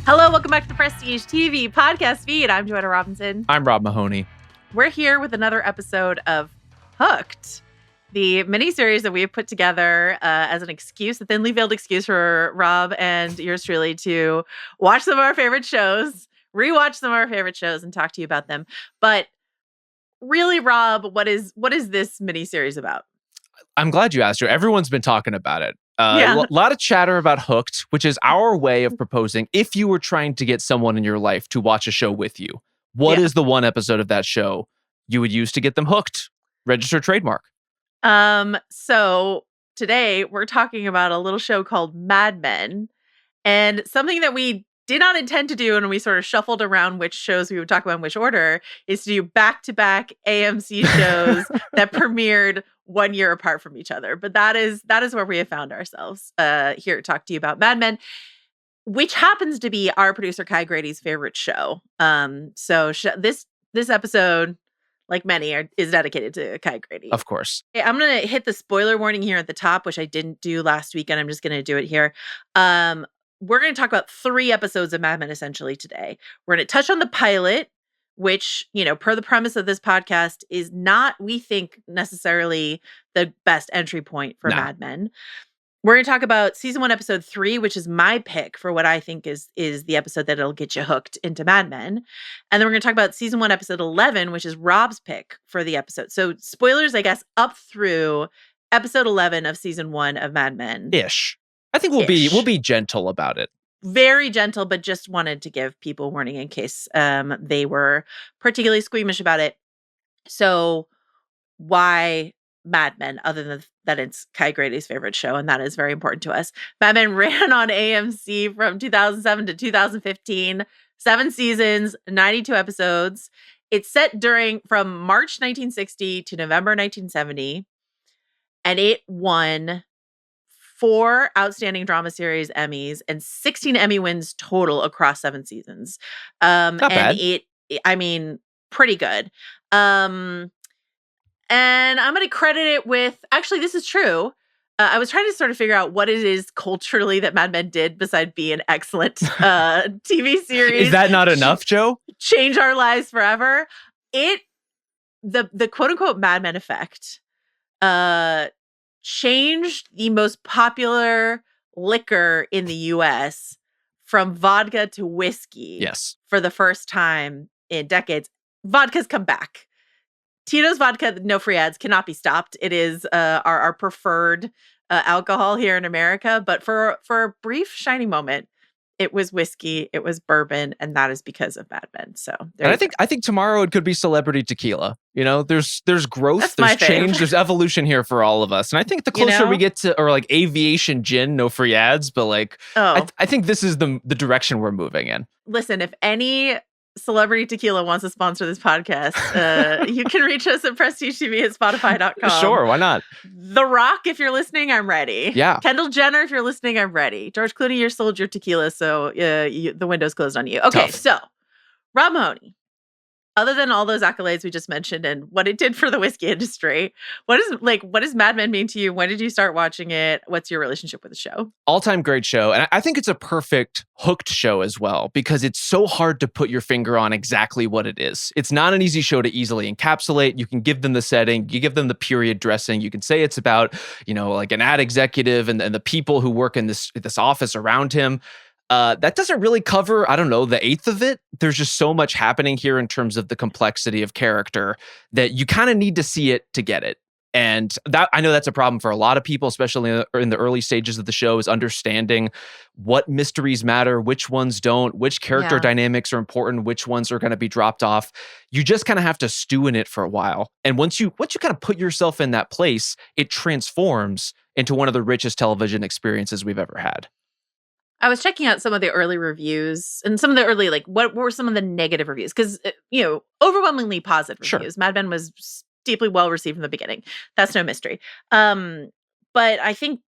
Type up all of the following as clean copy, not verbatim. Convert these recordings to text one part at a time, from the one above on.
Hello, welcome back to the Prestige TV podcast feed. I'm Joanna Robinson. I'm Rob Mahoney. We're here with another episode of Hooked, the miniseries that we have put together as an excuse, a thinly veiled excuse for Rob and yours truly to watch some of our favorite shows, rewatch some of our favorite shows, and talk to you about them. But really, Rob, what is this miniseries about? I'm glad you asked, Joe. Everyone's been talking about it. Yeah. A lot of chatter about Hooked, which is our way of proposing if you were trying to get someone in your life to watch a show with you, what is the one episode of that show you would use to get them hooked? Register trademark. So today we're talking about a little show called Mad Men, and something that we did not intend to do, and we sort of shuffled around which shows we would talk about in which order, is to do back-to-back AMC shows that premiered 1 year apart from each other. But that is where we have found ourselves here to talk to you about Mad Men, which happens to be our producer Kai Grady's favorite show. This episode, like many, is dedicated to Kai Grady. Of course. I'm going to hit the spoiler warning here at the top, which I didn't do last week, and I'm just going to do it here. We're going to talk about 3 episodes of Mad Men essentially today. We're going to touch on the pilot, which, per the premise of this podcast, is not, we think, necessarily the best entry point for Mad Men. We're going to talk about season 1, episode 3, which is my pick for what I think is the episode that'll get you hooked into Mad Men. And then we're going to talk about season 1, episode 11, which is Rob's pick for the episode. So spoilers, I guess, up through episode 11 of season 1 of Mad Men. Ish. I think we'll be gentle about it. Very gentle, but just wanted to give people warning in case they were particularly squeamish about it. So why Mad Men, other than that it's Kai Grady's favorite show, and that is very important to us. Mad Men ran on AMC from 2007 to 2015, 7 seasons, 92 episodes. It's set from March 1960 to November 1970, and it won 4 Outstanding Drama Series Emmys and 16 Emmy wins total across 7 seasons. Not bad. Pretty good. And I'm going to credit it with, actually, this is true. I was trying to sort of figure out what it is culturally that Mad Men did besides be an excellent TV series. Is that not enough, Joe? Change our lives forever. The quote unquote Mad Men effect, changed the most popular liquor in the US from vodka to whiskey. Yes. For the first time in decades. Vodka's come back. Tito's vodka, no free ads, cannot be stopped. It is our preferred alcohol here in America. But for a brief shining moment, it was whiskey, it was bourbon, and that is because of Mad Men. So, I think tomorrow it could be celebrity tequila. There's growth, That's there's change, there's evolution here for all of us. And I think the closer we get to, or like aviation gin, no free ads, but I think this is the direction we're moving in. Listen, if any celebrity tequila wants to sponsor this podcast, you can reach us at PrestigeTV at Spotify.com. Sure, why not? The Rock, if you're listening, I'm ready. Yeah. Kendall Jenner, if you're listening, I'm ready. George Clooney, you're sold your tequila, so the window's closed on you. Okay, Tough. So Rob Mahoney, other than all those accolades we just mentioned and what it did for the whiskey industry, what does Mad Men mean to you? When did you start watching it? What's your relationship with the show? All-time great show. And I think it's a perfect hooked show as well, because it's so hard to put your finger on exactly what it is. It's not an easy show to easily encapsulate. You can give them the setting, you give them the period dressing. You can say it's about, like an ad executive and the people who work in this office around him. That doesn't really cover, I don't know, the 1/8 of it. There's just so much happening here in terms of the complexity of character that you kind of need to see it to get it. And that, I know that's a problem for a lot of people, especially in the early stages of the show, is understanding what mysteries matter, which ones don't, which character dynamics are important, which ones are going to be dropped off. You just kind of have to stew in it for a while. And once you kind of put yourself in that place, it transforms into one of the richest television experiences we've ever had. I was checking out some of the early reviews and some of the early, what were some of the negative reviews? Because, overwhelmingly positive reviews. Sure. Mad Men was deeply well received from the beginning. That's no mystery. But I think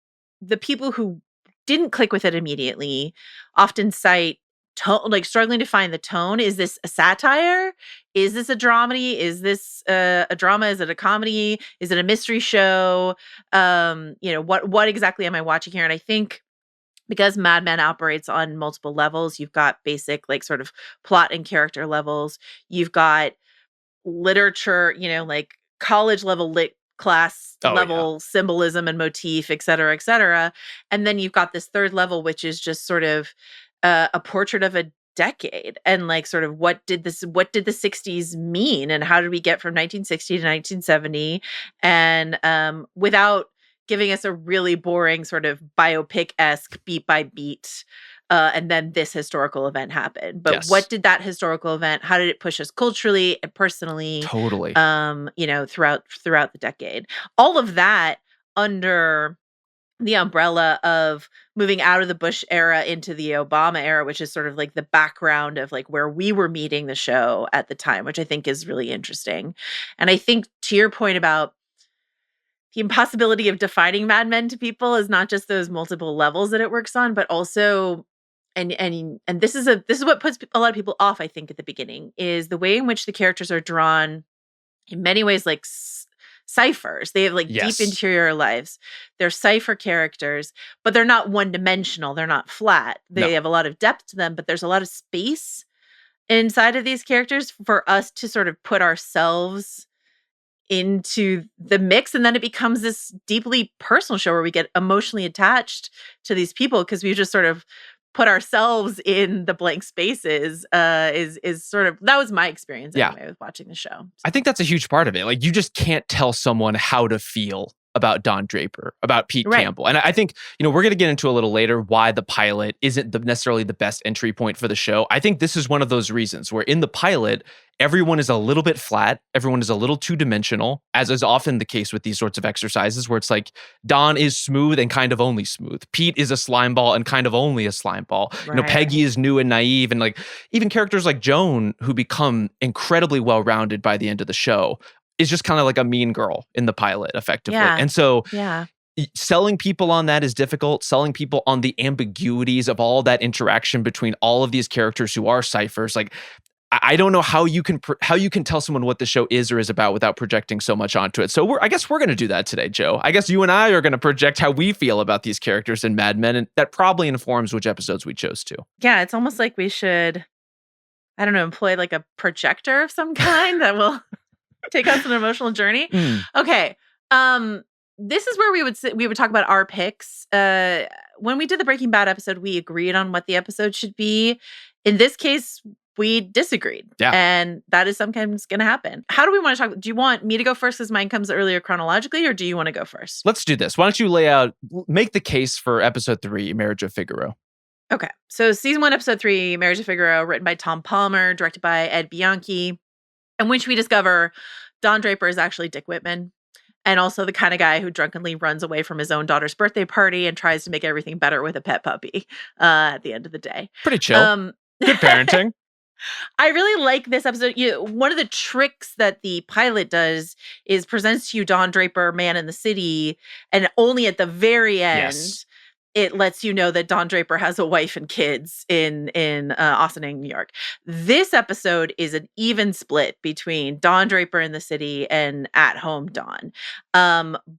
the people who didn't click with it immediately often cite struggling to find the tone. Is this a satire? Is this a dramedy? Is this a drama? Is it a comedy? Is it a mystery show? What exactly am I watching here? And I think because Mad Men operates on multiple levels. You've got basic, like, sort of plot and character levels. You've got literature, like college level lit class Oh yeah. level symbolism and motif, et cetera, et cetera. And then you've got this third level, which is just sort of a portrait of a decade, and like sort of what did the 60s mean, and how did we get from 1960 to 1970, and without giving us a really boring sort of biopic-esque beat by beat, and then this historical event happened. But Yes. what did that historical event? How did it push us culturally and personally? Totally. Throughout the decade, all of that under the umbrella of moving out of the Bush era into the Obama era, which is sort of like the background of like where we were meeting the show at the time, which I think is really interesting. And I think to your point about the impossibility of defining Mad Men to people is not just those multiple levels that it works on, but also and this is what puts a lot of people off, I think, at the beginning, is the way in which the characters are drawn in many ways like ciphers. They have like deep Yes. interior lives. They're cipher characters, but they're not one dimensional. They're not flat. No. They have a lot of depth to them, but there's a lot of space inside of these characters for us to sort of put ourselves into the mix, and then it becomes this deeply personal show where we get emotionally attached to these people because we've just sort of put ourselves in the blank spaces. Is sort of, that was my experience Yeah. anyway with watching the show. I think that's a huge part of it. Like, you just can't tell someone how to feel about Don Draper, about Pete Right. Campbell. And I think, we're going to get into a little later why the pilot isn't necessarily the best entry point for the show. I think this is one of those reasons where in the pilot, everyone is a little bit flat. Everyone is a little two-dimensional, as is often the case with these sorts of exercises, where it's like Don is smooth and kind of only smooth. Pete is a slime ball and kind of only a slime ball. Right. Peggy is new and naive. And like even characters like Joan, who become incredibly well-rounded by the end of the show, is just kind of like a mean girl in the pilot, effectively. Yeah. And so Yeah. selling people on that is difficult. Selling people on the ambiguities of all that interaction between all of these characters who are ciphers, like I don't know how you can tell someone what the show is or is about without projecting so much onto it. So I guess we're going to do that today, Joe. I guess you and I are going to project how we feel about these characters in Mad Men, and that probably informs which episodes we chose to. Yeah, it's almost like we should, I don't know, employ like a projector of some kind that will take us on an emotional journey. Okay. This is where we would talk about our picks. When we did the Breaking Bad episode, we agreed on what the episode should be. In this case, we disagreed. Yeah. And that is sometimes going to happen. How do we want to talk? Do you want me to go first because mine comes earlier chronologically, or do you want to go first? Let's do this. Why don't you make the case for episode 3, Marriage of Figaro. Okay. So season 1, episode 3, Marriage of Figaro, written by Tom Palmer, directed by Ed Bianchi, in which we discover Don Draper is actually Dick Whitman, and also the kind of guy who drunkenly runs away from his own daughter's birthday party and tries to make everything better with a pet puppy at the end of the day. Pretty chill. Good parenting. I really like this episode. One of the tricks that the pilot does is presents to you Don Draper, man in the city, and only at the very end, Yes. it lets you know that Don Draper has a wife and kids in Austining, New York. This episode is an even split between Don Draper in the city and at home Don.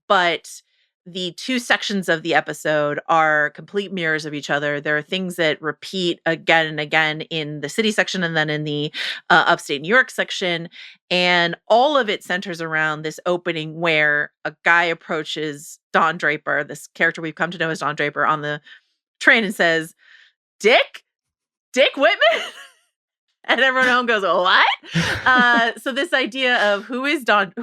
But the two sections of the episode are complete mirrors of each other. There are things that repeat again and again in the city section and then in the upstate New York section. And all of it centers around this opening where a guy approaches Don Draper, this character we've come to know as Don Draper, on the train and says, Dick Whitman? And everyone at home goes, what? So this idea of who is Don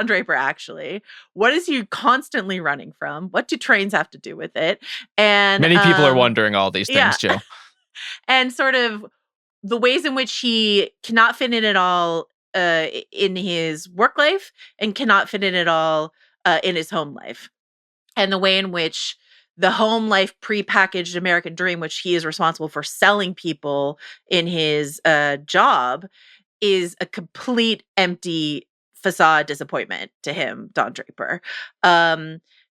Draper actually? What is he constantly running from? What do trains have to do with it? And many people are wondering all these things, yeah. Joe. And sort of the ways in which he cannot fit in at all in his work life and cannot fit in at all in his home life. And the way in which the home life prepackaged American dream, which he is responsible for selling people in his job, is a complete empty facade disappointment to him, Don Draper.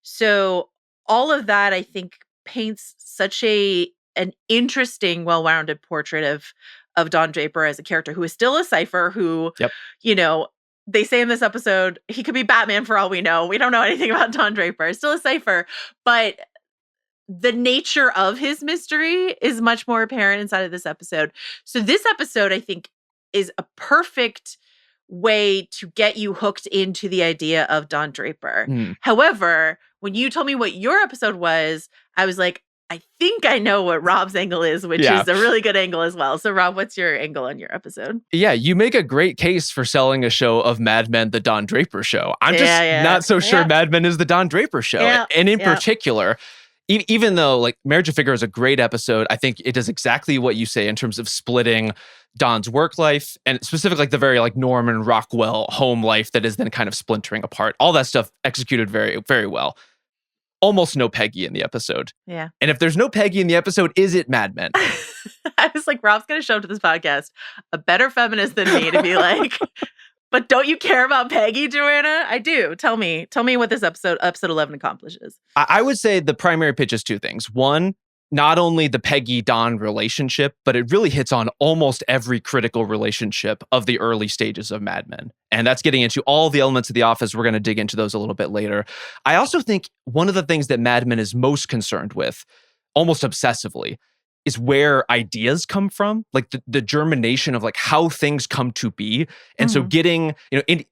So all of that, I think, paints such an interesting, well-rounded portrait of Don Draper as a character who is still a cipher, who, Yep. They say in this episode, he could be Batman for all we know. We don't know anything about Don Draper. Still a cipher, but the nature of his mystery is much more apparent inside of this episode. So this episode, I think, is a perfect way to get you hooked into the idea of Don Draper. Mm. However, when you told me what your episode was, I was like, I think I know what Rob's angle is, which is a really good angle as well. So Rob, what's your angle on your episode? Yeah, you make a great case for selling a show of Mad Men, the Don Draper show. I'm just not so sure Mad Men is the Don Draper show. And in particular, even though like Marriage of Figaro is a great episode, I think it does exactly what you say in terms of splitting Don's work life and specifically like the very like Norman Rockwell home life that is then kind of splintering apart. All that stuff executed very, very well. Almost no Peggy in the episode. Yeah. And if there's no Peggy in the episode, is it Mad Men? I was like, Rob's going to show up to this podcast a better feminist than me to be like, but don't you care about Peggy, Joanna? I do. Tell me what this episode 11 accomplishes. I would say the primary pitch is two things. One, not only the Peggy-Don relationship, but it really hits on almost every critical relationship of the early stages of Mad Men. And that's getting into all the elements of The Office. We're going to dig into those a little bit later. I also think one of the things that Mad Men is most concerned with, almost obsessively, is where ideas come from, like the germination of like how things come to be. And so getting,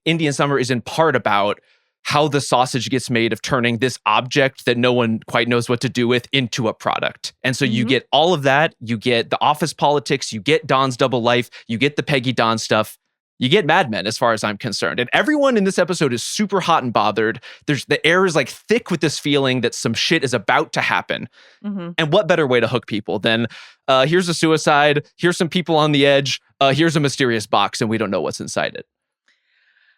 Indian Summer is in part about how the sausage gets made of turning this object that no one quite knows what to do with into a product. And so you get all of that. You get the office politics. You get Don's double life. You get the Peggy Don stuff. You get Mad Men as far as I'm concerned. And everyone in this episode is super hot and bothered. The air is like thick with this feeling that some shit is about to happen. And what better way to hook people than here's a suicide, here's some people on the edge, here's a mysterious box and we don't know what's inside it.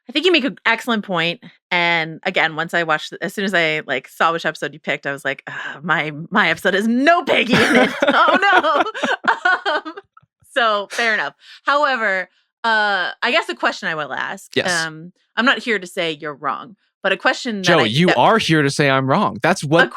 I think you make an excellent point. And again, once I watched, as soon as I like saw which episode you picked, I was like, my episode has no Peggy in it. Oh no. So fair enough. However, I guess a question I will ask. Yes. I'm not here to say you're wrong, but a question. Joe, you are here to say I'm wrong. That's what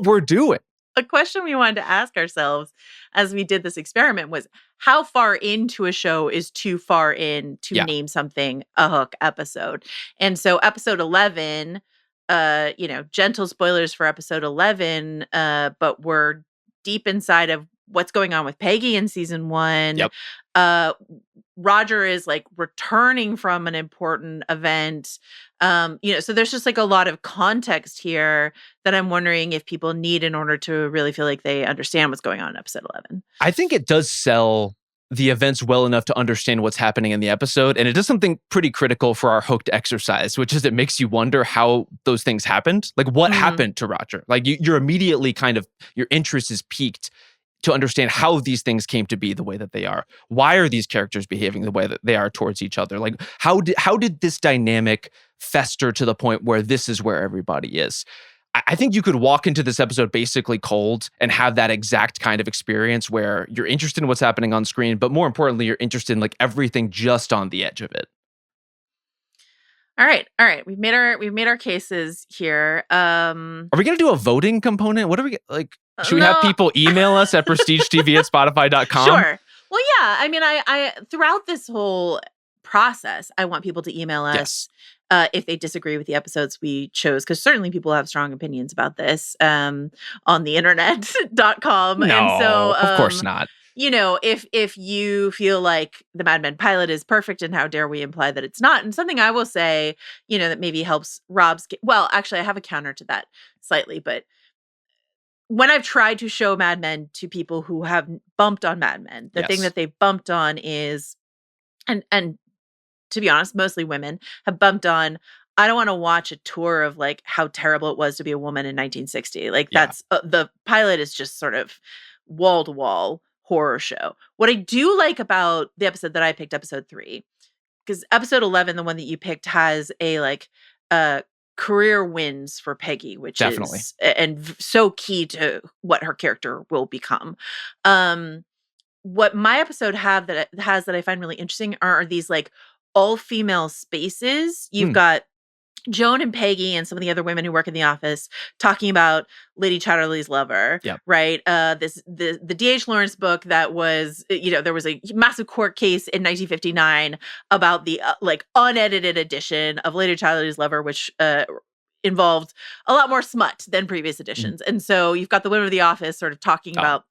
we're doing. A question we wanted to ask ourselves as we did this experiment was how far into a show is too far in to name something a hook episode. And so episode 11, gentle spoilers for episode 11, but we're deep inside of what's going on with Peggy in season 1. Yep. Roger is like returning from an important event. So there's just like a lot of context here that I'm wondering if people need in order to really feel like they understand what's going on in episode 11. I think it does sell the events well enough to understand what's happening in the episode. And it does something pretty critical for our hooked exercise, which is it makes you wonder how those things happened. Like what happened to Roger? Like you're immediately kind of, your interest is piqued to understand how these things came to be the way that they are. Why are these characters behaving the way that they are towards each other? Like how did this dynamic fester to the point where this is where everybody is? I think you could walk into this episode basically cold and have that exact kind of experience where you're interested in what's happening on screen, but more importantly, you're interested in like everything just on the edge of it. All right. We've made our cases here. Are we going to do a voting component? What are we like? Should we have people email us at prestigetv@spotify.com? Sure. Well, yeah. I mean, I throughout this whole process, I want people to email us if they disagree with the episodes we chose, because certainly people have strong opinions about this on the internet.com. No, and so, of course not. If you feel like the Mad Men pilot is perfect, and how dare we imply that it's not? And something I will say, that maybe helps Rob's. Well, actually, I have a counter to that slightly, but when I've tried to show Mad Men to people who have bumped on Mad Men, the thing that they've bumped on is, and to be honest, mostly women have bumped on, I don't want to watch a tour of like how terrible it was to be a woman in 1960. Like that's the pilot is just sort of wall to wall horror show. What I do like about the episode that I picked, episode 3, because episode 11, the one that you picked, has a like career wins for Peggy, which definitely is so key to what her character will become. What my episode has that I find really interesting are these like all female spaces. You've got Joan and Peggy and some of the other women who work in the office talking about Lady Chatterley's lover, right? The D.H. Lawrence book that was, there was a massive court case in 1959 about the like unedited edition of Lady Chatterley's lover, which involved a lot more smut than previous editions. And so you've got the women of the office sort of talking about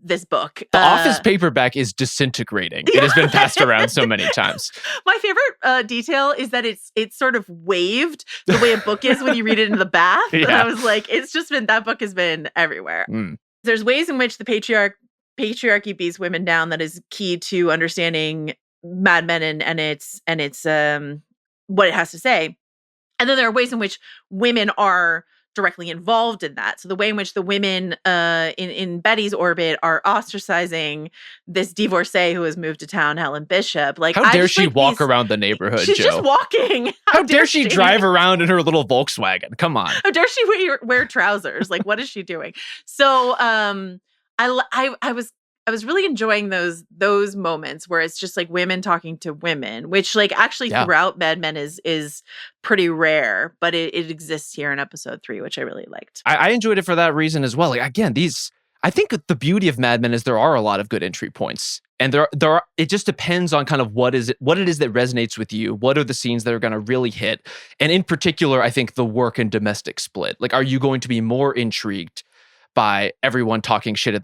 this book. The Office paperback is disintegrating. It has been passed around so many times. My favorite detail is that it's sort of waved the way a book is when you read it in the bath. Yeah. And I was like, that book has been everywhere. There's ways in which the patriarchy beats women down that is key to understanding Mad Men and its what it has to say. And then there are ways in which women are directly involved in that. So the way in which the women in Betty's orbit are ostracizing this divorcee who has moved to town, Helen Bishop. Like, how dare she walk around the neighborhood, She's Joe? just walking. How dare she drive around in her little Volkswagen? Come on. How dare she wear trousers? Like, what is she doing? So I was really enjoying those moments where it's just like women talking to women, which like actually throughout Mad Men is pretty rare, but it exists here in episode 3, which I really liked. I enjoyed it for that reason as well. Like, again, I think the beauty of Mad Men is there are a lot of good entry points, and there are. It just depends on kind of what it is that resonates with you. What are the scenes that are going to really hit? And in particular, I think the work and domestic split. Like, are you going to be more intrigued by everyone talking shit in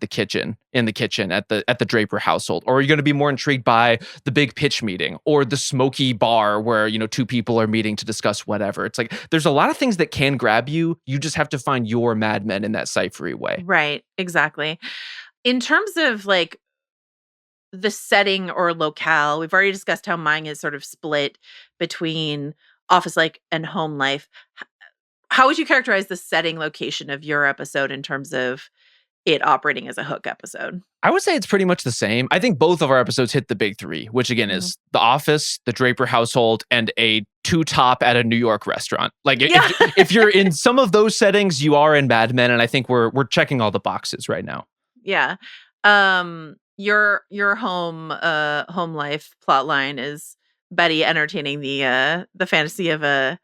the kitchen at the Draper household, or are you going to be more intrigued by the big pitch meeting or the smoky bar where two people are meeting to discuss whatever? It's like there's a lot of things that can grab you. You just have to find your Mad Men in that ciphery way. Right, exactly. In terms of like the setting or locale, we've already discussed how mine is sort of split between office life and home life. How would you characterize the setting location of your episode in terms of it operating as a hook episode? I would say it's pretty much the same. I think both of our episodes hit the big 3, which again is the office, the Draper household, and a two-top at a New York restaurant. Like if you're in some of those settings, you are in Mad Men, and I think we're checking all the boxes right now. Yeah. Your home life plot line is Betty entertaining the fantasy of a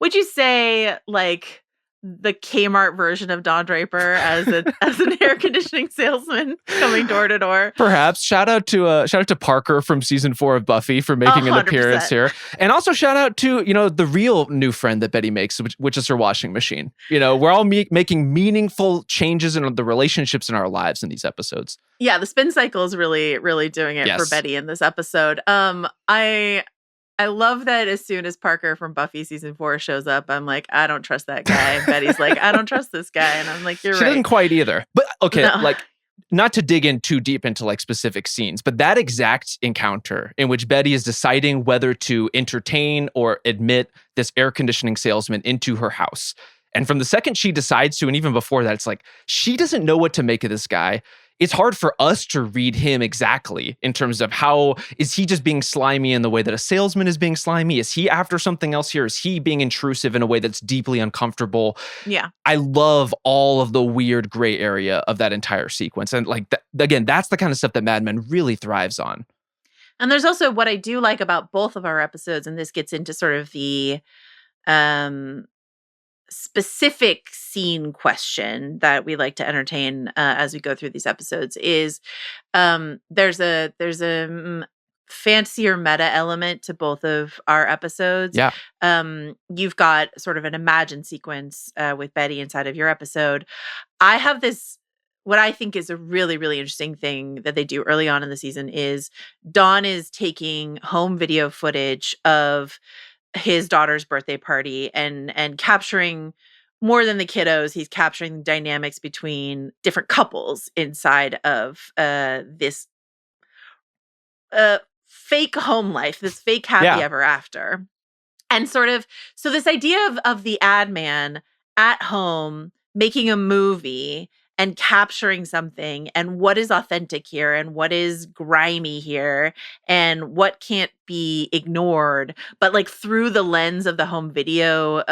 Would you say like the Kmart version of Don Draper as an air conditioning salesman coming door to door? Perhaps. Shout out to Parker from season 4 of Buffy for making an 100%. appearance here, and also shout out to the real new friend that Betty makes, which is her washing machine. We're all making meaningful changes in the relationships in our lives in these episodes. Yeah, the spin cycle is really really doing it for Betty in this episode. I love that as soon as Parker from Buffy season 4 shows up, I'm like, I don't trust that guy. And Betty's like, I don't trust this guy. And I'm like, you're right. She doesn't quite either. But okay, like, not to dig in too deep into like specific scenes, but that exact encounter in which Betty is deciding whether to entertain or admit this air conditioning salesman into her house. And from the second she decides to, and even before that, it's like, she doesn't know what to make of this guy. It's hard for us to read him exactly in terms of how is he just being slimy in the way that a salesman is being slimy? Is he after something else here? Is he being intrusive in a way that's deeply uncomfortable? Yeah. I love all of the weird gray area of that entire sequence. And like, again, that's the kind of stuff that Mad Men really thrives on. And there's also what I do like about both of our episodes, and this gets into sort of the specific scene question that we like to entertain as we go through these episodes is there's a fantasy or meta element to both of our episodes. Yeah. You've got sort of an imagined sequence with Betty inside of your episode. I have this, what I think is a really, really interesting thing that they do early on in the season is Dawn is taking home video footage of his daughter's birthday party and capturing more than the kiddos. He's capturing the dynamics between different couples inside of this fake home life, this fake happy ever after. And sort of, so this idea of the ad man at home making a movie and capturing something, and what is authentic here and what is grimy here and what can't be ignored, but like through the lens of the home video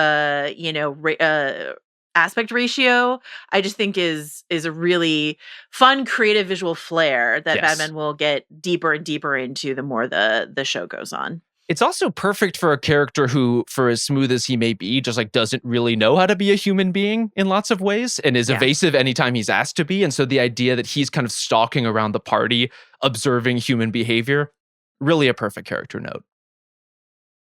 aspect ratio, I just think is a really fun creative visual flair that Mad Men will get deeper and deeper into the more the show goes on. It's also perfect for a character who, for as smooth as he may be, just like doesn't really know how to be a human being in lots of ways and is evasive anytime he's asked to be. And so the idea that he's kind of stalking around the party, observing human behavior, really a perfect character note.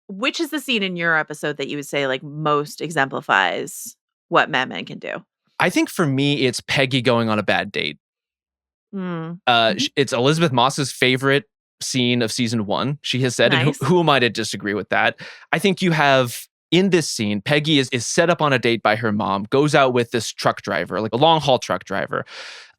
which is the scene in your episode that you would say like most exemplifies what Mad Men can do? I think for me, it's Peggy going on a bad date. Mm. Mhm. It's Elizabeth Moss's favorite scene of season 1, she has said, and Nice. who am I to disagree with that? I think you have in this scene, Peggy is set up on a date by her mom, goes out with this truck driver, like a long haul truck driver,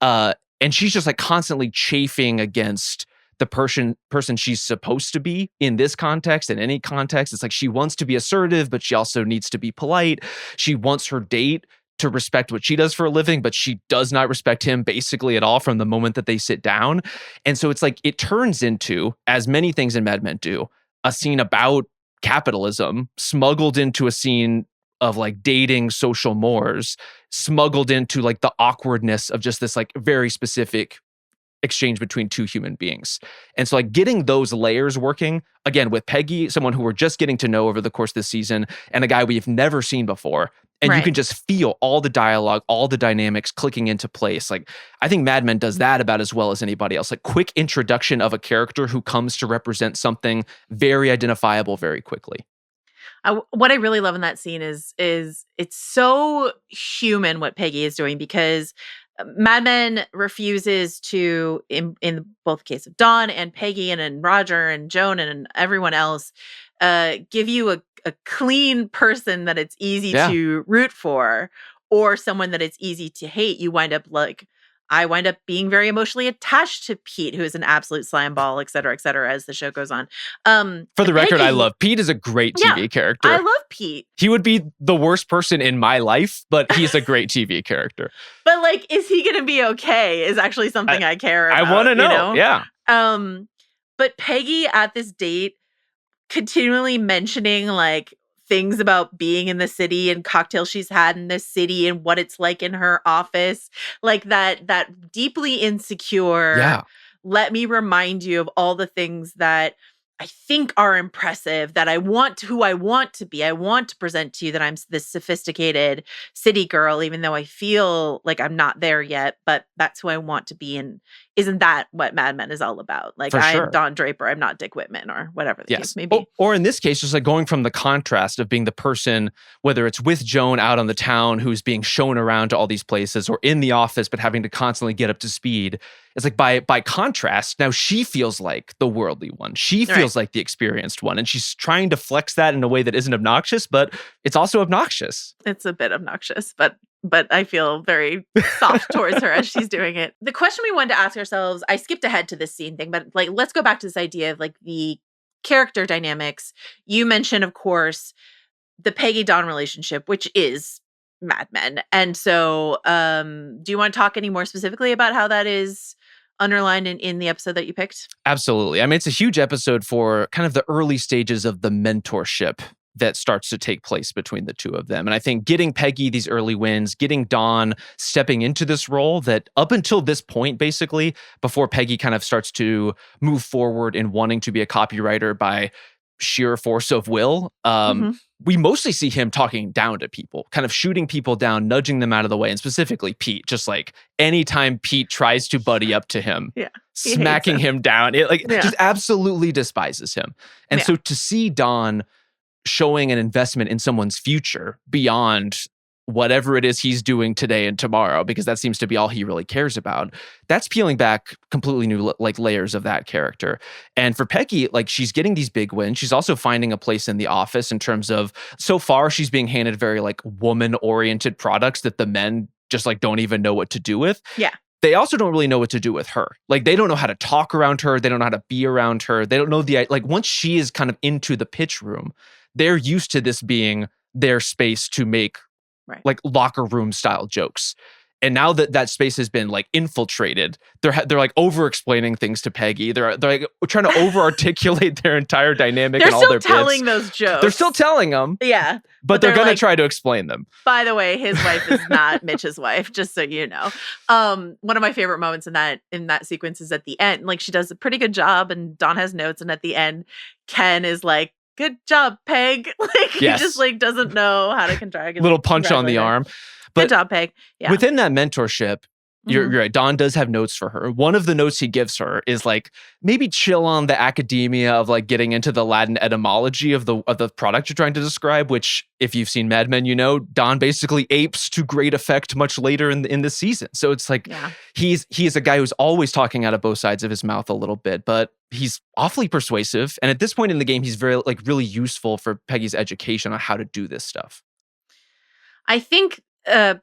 and she's just like constantly chafing against the person she's supposed to be in this context, in any context. It's like she wants to be assertive, but she also needs to be polite. She wants her date to respect what she does for a living, but she does not respect him basically at all from the moment that they sit down. And so it's like it turns into, as many things in Mad Men do, a scene about capitalism smuggled into a scene of like dating social mores, smuggled into like the awkwardness of just this like very specific exchange between two human beings. And so like getting those layers working again with Peggy, someone who we're just getting to know over the course of this season, and a guy we've never seen before. And you Right. can just feel all the dialogue, all the dynamics clicking into place. Like I think Mad Men does that about as well as anybody else. Like quick introduction of a character who comes to represent something very identifiable very quickly. What I really love in that scene is it's so human what Peggy is doing, because Mad Men refuses to, in both case of Dawn and Peggy and Roger and Joan and everyone else, give you a clean person that it's easy Yeah. to root for, or someone that it's easy to hate. You wind up like, I wind up being very emotionally attached to Pete, who is an absolute slime ball, et cetera, as the show goes on. For the record, I Peggy- love Pete is a great TV Yeah, character. I love Pete. He would be the worst person in my life, but he's a great TV character. But like, is he going to be okay? Is actually something I care about. I want to know. You know? Yeah. But Peggy at this date continually mentioning like things about being in the city and cocktails she's had in this city and what it's like in her office, like that deeply insecure. Yeah. Let me remind you of all the things that I think are impressive, that I want who I want to be. I want to present to you that I'm this sophisticated city girl, even though I feel like I'm not there yet, but that's who I want to be. And isn't that what Mad Men is all about? Like, For sure. I'm Don Draper, I'm not Dick Whitman, or whatever the Yes. case may be. Or in this case, just like going from the contrast of being the person, whether it's with Joan out on the town who's being shown around to all these places, or in the office but having to constantly get up to speed. It's like by contrast, now she feels like the worldly one. She feels like the experienced one. And she's trying to flex that in a way that isn't obnoxious, but it's also obnoxious. It's a bit obnoxious, but I feel very soft towards her as she's doing it. The question we wanted to ask ourselves, I skipped ahead to this scene thing, but like, let's go back to this idea of like the character dynamics. You mentioned, of course, the Peggy Dawn relationship, which is Mad Men. And so, do you want to talk any more specifically about how that is underlined in the episode that you picked? Absolutely. I mean, it's a huge episode for kind of the early stages of the mentorship that starts to take place between the two of them. And I think getting Peggy these early wins, getting Dawn stepping into this role that up until this point, basically, before Peggy kind of starts to move forward in wanting to be a copywriter by sheer force of will, we mostly see him talking down to people, kind of shooting people down, nudging them out of the way, and specifically Pete, just like anytime Pete tries to buddy up to him, smacking him down, just absolutely despises him. And so to see Dawn showing an investment in someone's future beyond whatever it is he's doing today and tomorrow, because that seems to be all he really cares about, that's peeling back completely new like layers of that character. And for Peggy, like she's getting these big wins. She's also finding a place in the office in terms of, so far she's being handed very like woman-oriented products that the men just like don't even know what to do with. Yeah. They also don't really know what to do with her. Like they don't know how to talk around her. They don't know how to be around her. They don't know like once she is kind of into the pitch room, they're used to this being their space to make like locker room style jokes. And now that that space has been like infiltrated, they're like over explaining things to Peggy. They're like trying to over articulate their entire dynamic and all their bits. They're still telling those jokes. They're still telling them. Yeah. But they're going to try to explain them. By the way, his wife is not Mitch's wife, just so you know. One of my favorite moments in that sequence is at the end. Like she does a pretty good job and Dawn has notes. And at the end, Ken is like, "Good job, Peg." Like he just like doesn't know how to contract. Little punch on the arm. But good job, Peg. Yeah. Within that mentorship, You're right. Don does have notes for her. One of the notes he gives her is like maybe chill on the academia of like getting into the Latin etymology of the product you're trying to describe. Which, if you've seen Mad Men, you know Don basically apes to great effect much later in the season. So it's like he's a guy who's always talking out of both sides of his mouth a little bit, but he's awfully persuasive. And at this point in the game, he's very like really useful for Peggy's education on how to do this stuff. I think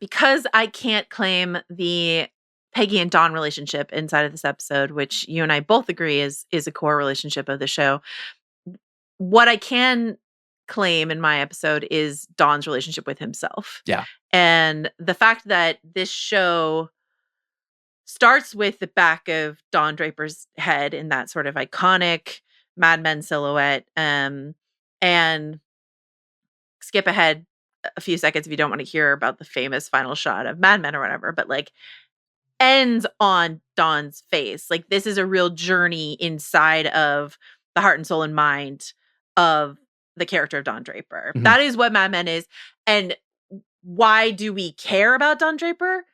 because I can't claim the Peggy and Dawn relationship inside of this episode, which you and I both agree is a core relationship of the show. What I can claim in my episode is Dawn's relationship with himself. Yeah. And the fact that this show starts with the back of Don Draper's head in that sort of iconic Mad Men silhouette, and skip ahead a few seconds if you don't want to hear about the famous final shot of Mad Men or whatever, but like ends on Dawn's face. Like this is a real journey inside of the heart and soul and mind of the character of Don Draper. Mhm. That is what Mad Men is. And why do we care about Don Draper?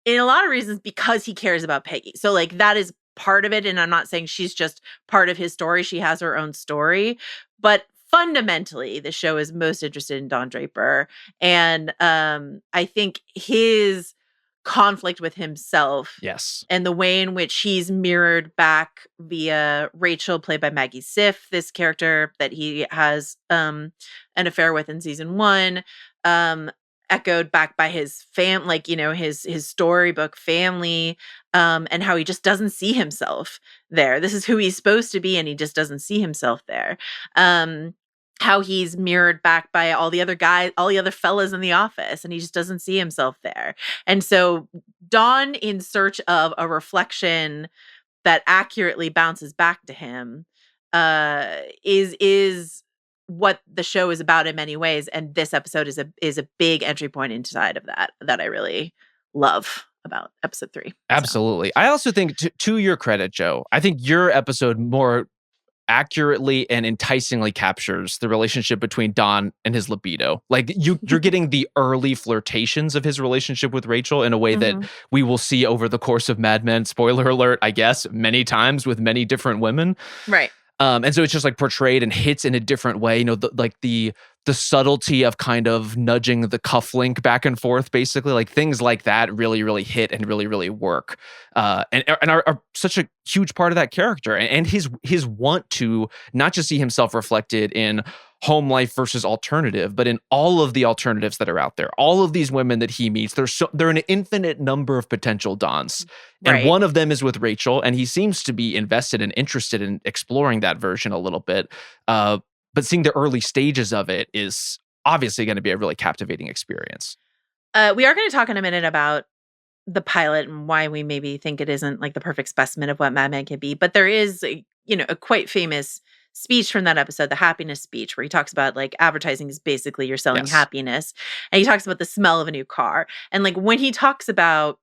In a lot of reasons, because he cares about Peggy. So like that is part of it. And I'm not saying she's just part of his story. She has her own story. But fundamentally, the show is most interested in Don Draper. And I think his conflict with himself, and the way in which he's mirrored back via Rachel, played by Maggie Siff, this character that he has an affair with in season 1, echoed back by his like, you know, his storybook family, and how he just doesn't see himself there. This is who he's supposed to be, and he just doesn't see himself there. How he's mirrored back by all the other guys, all the other fellas in the office, and he just doesn't see himself there. And so Dawn, in search of a reflection that accurately bounces back to him, is what the show is about in many ways. And this episode is a big entry point inside of that I really love about episode 3. Absolutely. So. I also think, to your credit, Joe, I think your episode more accurately and enticingly captures the relationship between Don and his libido. Like you're getting the early flirtations of his relationship with Rachel in a way that we will see over the course of Mad Men, spoiler alert, I guess, many times with many different women. Right. And so it's just like portrayed and hits in a different way. You know, the subtlety of kind of nudging the cufflink back and forth, basically, like things like that really, really hit and really, really work. And are such a huge part of that character and his want to not just see himself reflected in home life versus alternative, but in all of the alternatives that are out there. All of these women that he meets, they're an infinite number of potential Dons. And one of them is with Rachel, and he seems to be invested and interested in exploring that version a little bit. But seeing the early stages of it is obviously going to be a really captivating experience. We are going to talk in a minute about the pilot and why we maybe think it isn't like the perfect specimen of what Mad Men can be. But there is, a quite famous speech from that episode, the happiness speech, where he talks about like advertising is basically you're selling happiness. And he talks about the smell of a new car. And like when he talks about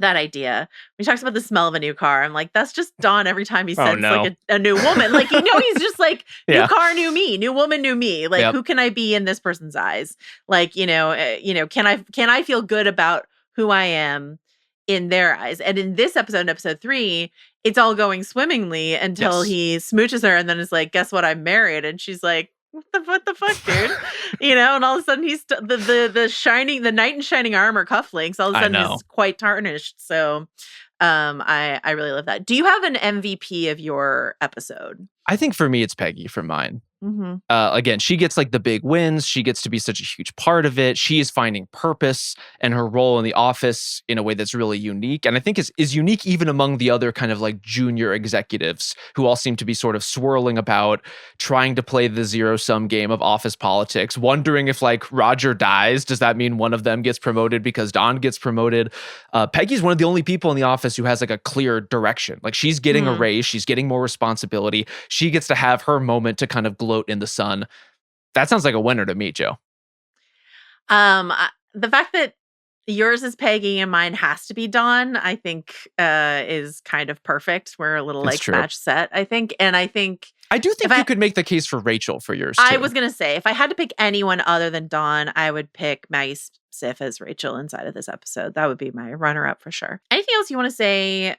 that idea, when he talks about the smell of a new car, I'm like, that's just Don every time he sends like a new woman. Like, he's just like, new car, new me, new woman, new me. Like, who can I be in this person's eyes? Like, can I feel good about who I am in their eyes? And in this episode, in episode 3, it's all going swimmingly until he smooches her and then is like, guess what? I'm married. And she's like, what the fuck, dude? And all of a sudden he's the knight in shining armor cufflinks all of a sudden is quite tarnished. So I really love that. Do you have an MVP of your episode? I think for me, it's Peggy for mine. Mm-hmm. Again, she gets like the big wins. She gets to be such a huge part of it. She is finding purpose and her role in the office in a way that's really unique. And I think is unique even among the other kind of like junior executives who all seem to be sort of swirling about trying to play the zero-sum game of office politics, wondering if like Roger dies, does that mean one of them gets promoted because Don gets promoted? Peggy's one of the only people in the office who has like a clear direction. Like she's getting a raise. She's getting more responsibility. She gets to have her moment to kind of gloat in the sun. That sounds like a winner to me, Joe. The fact that yours is Peggy and mine has to be Dawn, I think is kind of perfect. We're a little It's like true. match set, I think. And I think I do if think you could make the case for Rachel for yours I too. was going to say, if I had to pick anyone other than Dawn, I would pick Maggie Sif as Rachel inside of this episode. That would be my runner up for sure. Anything else you want to say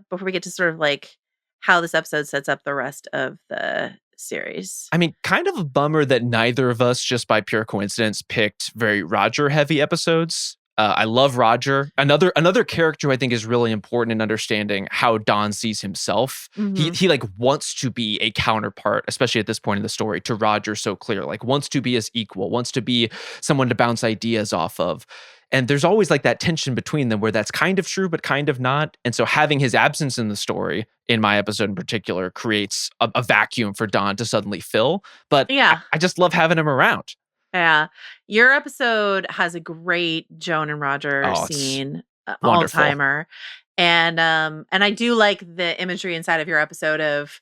before we get to sort of like how this episode sets up the rest of the series? I mean, kind of a bummer that neither of us, just by pure coincidence, picked very Roger heavy episodes. I love Roger. Another character who I think is really important in understanding how Don sees himself. He like wants to be a counterpart, especially at this point in the story, to Roger so clear. Like wants to be his equal, wants to be someone to bounce ideas off of. And there's always like that tension between them where that's kind of true, but kind of not. And so having his absence in the story, in my episode in particular, creates a vacuum for Don to suddenly fill. But Yeah. I just love having him around. Yeah. Your episode has a great Joan and Roger Oh, it's scene, wonderful. all-timer. And I do like the imagery inside of your episode of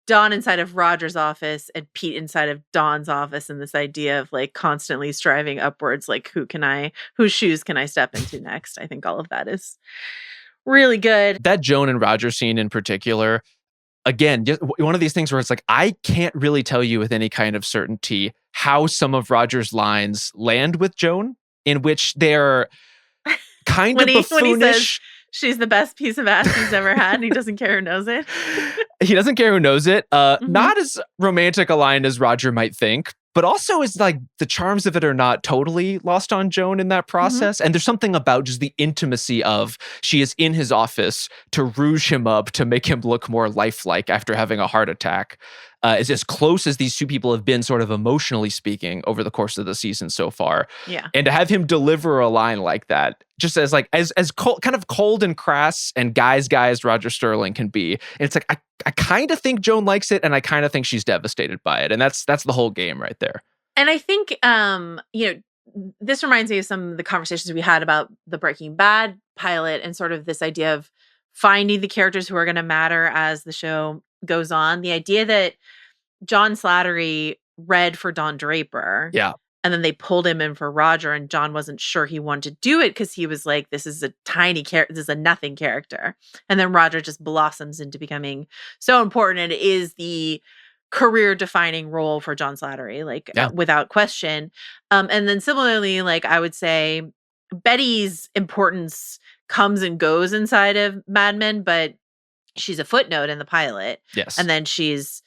Dawn inside of Roger's office and Pete inside of Dawn's office, and this idea of like constantly striving upwards, like whose shoes can I step into next? I think all of that is really good. That Joan and Roger scene in particular, again, just one of these things where it's like, I can't really tell you with any kind of certainty how some of Roger's lines land with Joan, in which they're kind of buffoonish. When he says she's the best piece of ass he's ever had, and he doesn't care who knows it. He doesn't care who knows it. Not as romantic a line as Roger might think, but also is like the charms of it are not totally lost on Joan in that process. And there's something about just the intimacy of she is in his office to rouge him up, to make him look more lifelike after having a heart attack. Is as close as these two people have been, sort of emotionally speaking, over the course of the season so far. Yeah. And to have him deliver a line like that, just as like as cold, kind of cold and crass and guys Roger Sterling can be. And it's like I kind of think Joan likes it, and I kind of think she's devastated by it, and that's the whole game right there. And I think this reminds me of some of the conversations we had about the Breaking Bad pilot and sort of this idea of finding the characters who are going to matter as the show goes on. The idea that John Slattery read for Don Draper. Yeah. And then they pulled him in for Roger, and John wasn't sure he wanted to do it because he was like, this is a tiny character, this is a nothing character. And then Roger just blossoms into becoming so important, and it is the career defining role for John Slattery, like without question. And then similarly, like I would say Betty's importance comes and goes inside of Mad Men, but she's a footnote in the pilot. Yes. And then she's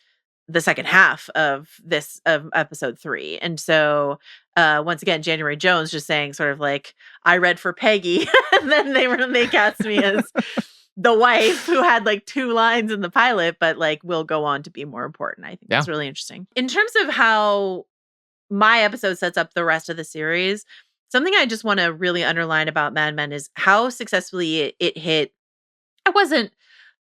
the second half of episode 3. And so once again, January Jones just saying sort of like, I read for Peggy, and then they cast me as the wife who had like 2 lines in the pilot, but like will go on to be more important. I think that's really interesting. In terms of how my episode sets up the rest of the series, something I just want to really underline about Mad Men is how successfully it hit. It wasn't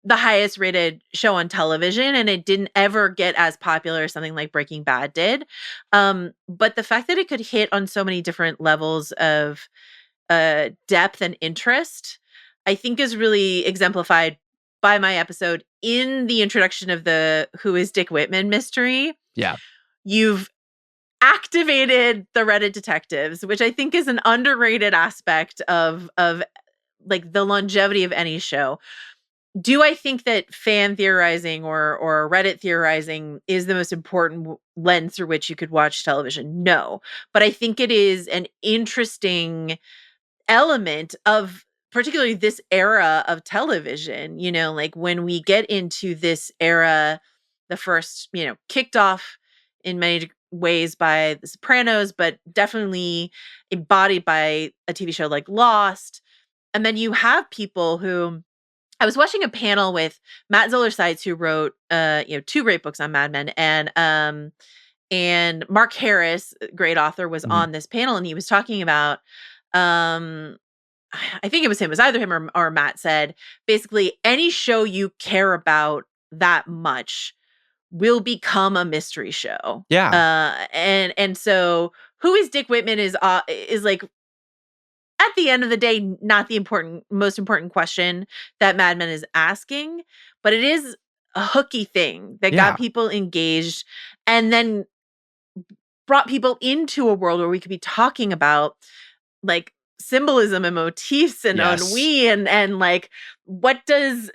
the highest rated show on television, and it didn't ever get as popular as something like Breaking Bad did. But the fact that it could hit on so many different levels of depth and interest, I think is really exemplified by my episode in the introduction of the Who is Dick Whitman mystery. Yeah. You've activated the Reddit detectives, which I think is an underrated aspect of like the longevity of any show. Do I think that fan theorizing or Reddit theorizing is the most important lens through which you could watch television? No. But I think it is an interesting element of particularly this era of television. You know, like when we get into this era, the first, kicked off in many ways by The Sopranos, but definitely embodied by a TV show like Lost. And then you have people who, I was watching a panel with Matt Zoller Seitz, who wrote, 2 great books on Mad Men, and Mark Harris, great author, was on this panel, and he was talking about, I think it was him, it was either him or Matt said, basically any show you care about that much will become a mystery show. Yeah. And so Who is Dick Whitman is like, at the end of the day, not the most important question that Mad Men is asking, but it is a hooky thing that got people engaged and then brought people into a world where we could be talking about like symbolism and motifs and Yes. ennui and like what do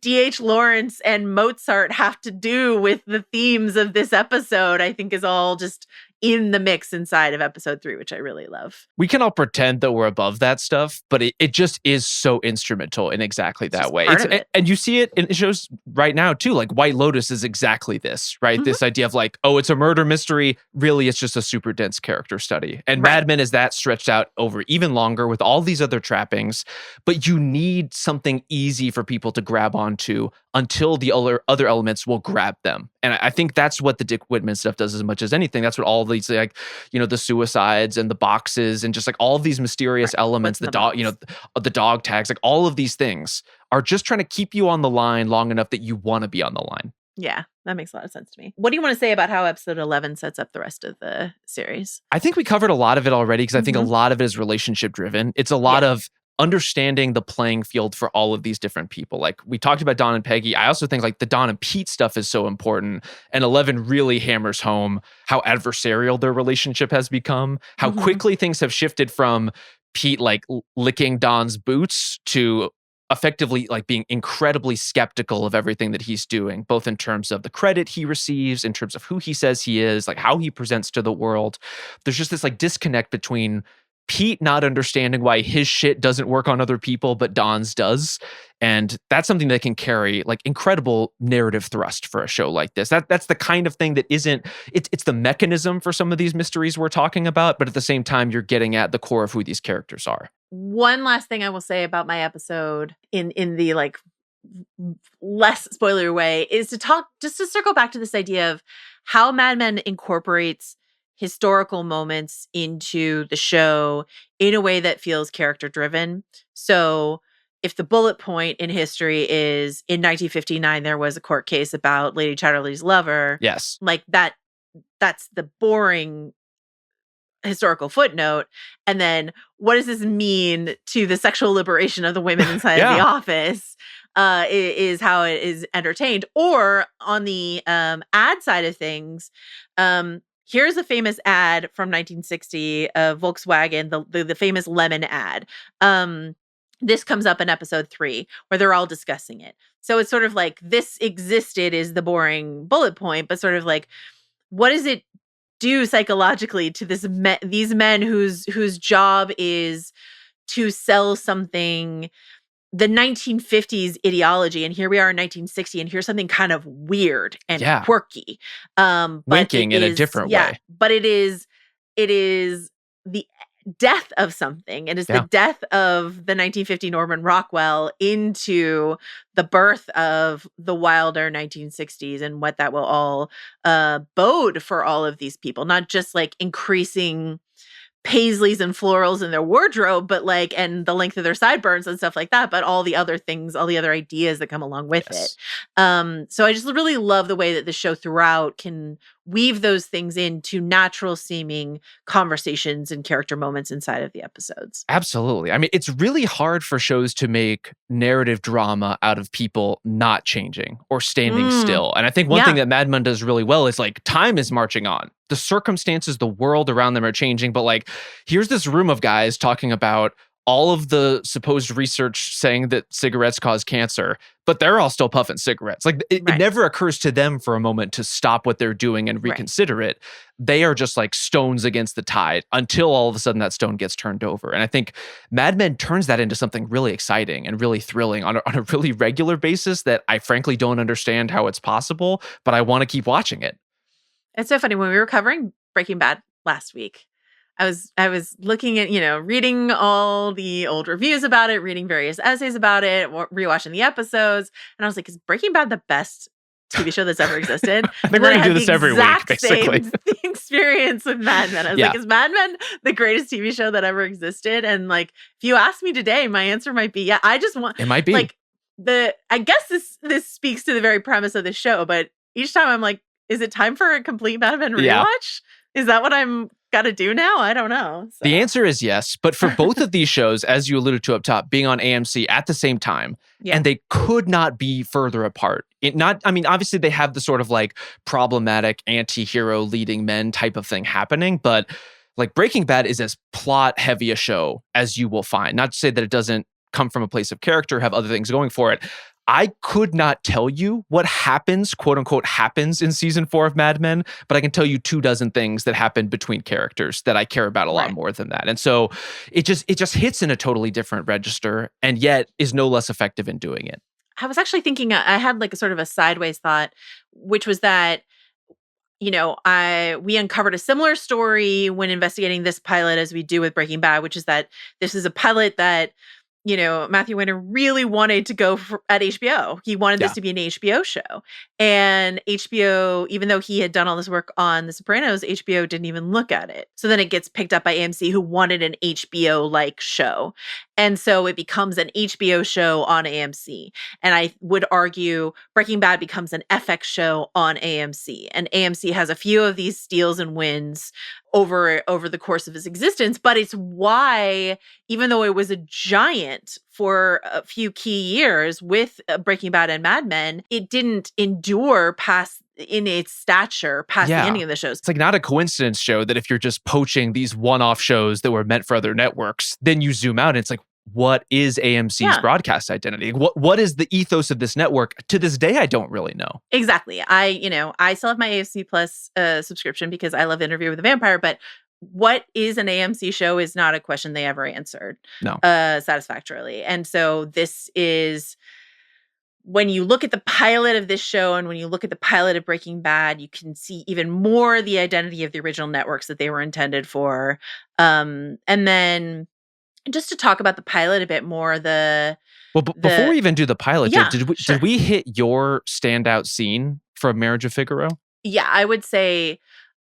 D.H. Lawrence and Mozart have to do with the themes of this episode, I think is all just in the mix inside of episode 3, which I really love. We can all pretend that we're above that stuff, but it just is so instrumental in exactly that way. Part of it. And you see it in shows right now too. Like White Lotus is exactly this, right? Mhm. This idea of like, oh, it's a murder mystery. Really, it's just a super dense character study. And Right. Mad Men is that stretched out over even longer with all these other trappings. But you need something easy for people to grab onto until the other elements will grab them. And I think that's what the Dick Whitman stuff does as much as anything. That's what all these like, the suicides and the boxes and just like all of these mysterious elements, the dog, the dog tags, like all of these things are just trying to keep you on the line long enough that you want to be on the line. Yeah, that makes a lot of sense to me. What do you want to say about how episode 11 sets up the rest of the series? I think we covered a lot of it already because I think a lot of it is relationship driven. It's a lot of understanding the playing field for all of these different people. Like we talked about Don and Peggy. I also think like the Don and Pete stuff is so important. And 11 really hammers home how adversarial their relationship has become, how quickly things have shifted from Pete like licking Don's boots to effectively like being incredibly skeptical of everything that he's doing, both in terms of the credit he receives, in terms of who he says he is, like how he presents to the world. There's just this like disconnect between Pete not understanding why his shit doesn't work on other people, but Don's does. And that's something that can carry like incredible narrative thrust for a show like this. That's the kind of thing that isn't, it's the mechanism for some of these mysteries we're talking about, but at the same time, you're getting at the core of who these characters are. One last thing I will say about my episode in the like less spoiler way is to circle back to this idea of how Mad Men incorporates historical moments into the show in a way that feels character driven. So if the bullet point in history is in 1959 there was a court case about Lady Chatterley's lover, yes, like that's the boring historical footnote. And then what does this mean to the sexual liberation of the women inside of the office is how it is entertained. Or on the ad side of things, here's a famous ad from 1960 of Volkswagen, the famous lemon ad. This comes up in episode 3 where they're all discussing it. So it's sort of like this existed is the boring bullet point, but sort of like, what does it do psychologically to these men whose job is to sell something, the 1950s ideology, and here we are in 1960, and here's something kind of weird and quirky, winking in a different way. But it is the death of something. It is the death of the 1950 Norman Rockwell into the birth of the wilder 1960s and what that will all bode for all of these people, not just like increasing paisleys and florals in their wardrobe, but like, and the length of their sideburns and stuff like that, but all the other things, all the other ideas that come along with it. So I just really love the way that the show throughout can weave those things into natural seeming conversations and character moments inside of the episodes. Absolutely. I mean, it's really hard for shows to make narrative drama out of people not changing or standing still. And I think one thing that Mad Men does really well is like time is marching on. The circumstances, the world around them are changing, but like here's this room of guys talking about all of the supposed research saying that cigarettes cause cancer, but they're all still puffing cigarettes. Like it never occurs to them for a moment to stop what they're doing and reconsider it. They are just like stones against the tide until all of a sudden that stone gets turned over. And I think Mad Men turns that into something really exciting and really thrilling on a really regular basis that I frankly don't understand how it's possible, but I want to keep watching it. It's so funny. When we were covering Breaking Bad last week, I was looking at, reading all the old reviews about it, reading various essays about it, rewatching the episodes. And I was like, is Breaking Bad the best TV show that's ever existed? I think we're going to do this every week, basically. Same experience with Mad Men. I was like, is Mad Men the greatest TV show that ever existed? And like, if you ask me today, my answer might be, yeah. I just want, it might be like I guess this speaks to the very premise of the show, but each time I'm like, is it time for a complete Mad Men rewatch? Is that what I'm got to do now? I don't know. So. The answer is yes. But for both of these shows, as you alluded to up top, being on AMC at the same time, and they could not be further apart. Obviously they have the sort of like problematic anti-hero leading men type of thing happening, but Like Breaking Bad is as plot heavy a show as you will find. Not to say that it doesn't come from a place of character, have other things going for it. I could not tell you what happens, quote unquote, happens in season 4 of Mad Men, but I can tell you 24 things that happen between characters that I care about a lot Right. more than that. And so it just hits in a totally different register, and yet is no less effective in doing it. I was actually thinking, I had like a sort of a sideways thought, which was that, we uncovered a similar story when investigating this pilot as we do with Breaking Bad, which is that this is a pilot that, Matthew Weiner really wanted to go at HBO. He wanted this Yeah. to be an HBO show. And HBO, even though he had done all this work on The Sopranos, HBO didn't even look at it. So then it gets picked up by AMC, who wanted an HBO-like show. And so it becomes an HBO show on AMC. And I would argue Breaking Bad becomes an FX show on AMC. And AMC has a few of these steals and wins over the course of its existence, but it's why, even though it was a giant for a few key years with Breaking Bad and Mad Men, it didn't endure past in its stature past the ending of the shows. It's like not a coincidence, Joe, that if you're just poaching these one-off shows that were meant for other networks, then you zoom out and it's like, what is AMC's broadcast identity? What is the ethos of this network? To this day, I don't really know. Exactly. I still have my AMC Plus subscription because I love Interview with the Vampire, but what is an AMC show is not a question they ever answered satisfactorily. And so this is, when you look at the pilot of this show and when you look at the pilot of Breaking Bad, you can see even more the identity of the original networks that they were intended for. And then just to talk about the pilot a bit more, before we even do the pilot, sure. did we hit your standout scene from Marriage of Figaro? Yeah, I would say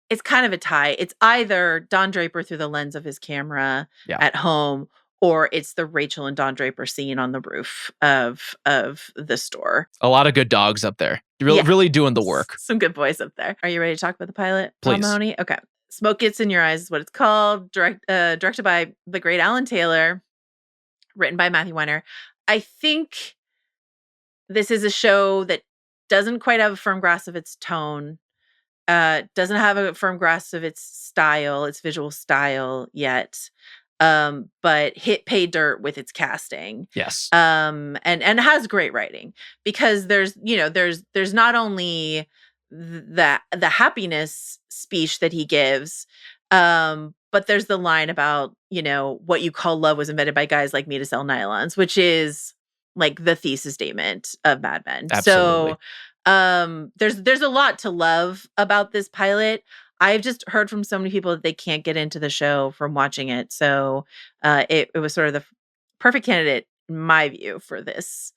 it's kind of a tie. It's either Don Draper through the lens of his camera at home, or it's the Rachel and Don Draper scene on the roof of the store. A lot of good dogs up there. Really doing the work. Some good boys up there. Are you ready to talk about the pilot, Please. Mahoney? Okay. Smoke Gets in Your Eyes is what it's called. Directed by the great Alan Taylor. Written by Matthew Weiner. I think this is a show that doesn't quite have a firm grasp of its tone. Doesn't have a firm grasp of its style, its visual style yet. But hit pay dirt with its casting. Yes. And has great writing, because there's not only the happiness speech that he gives, but there's the line about, what you call love was invented by guys like me to sell nylons, which is like the thesis statement of Mad Men. Absolutely. So there's a lot to love about this pilot. I've just heard from so many people that they can't get into the show from watching it. So it was sort of the perfect candidate, in my view, for this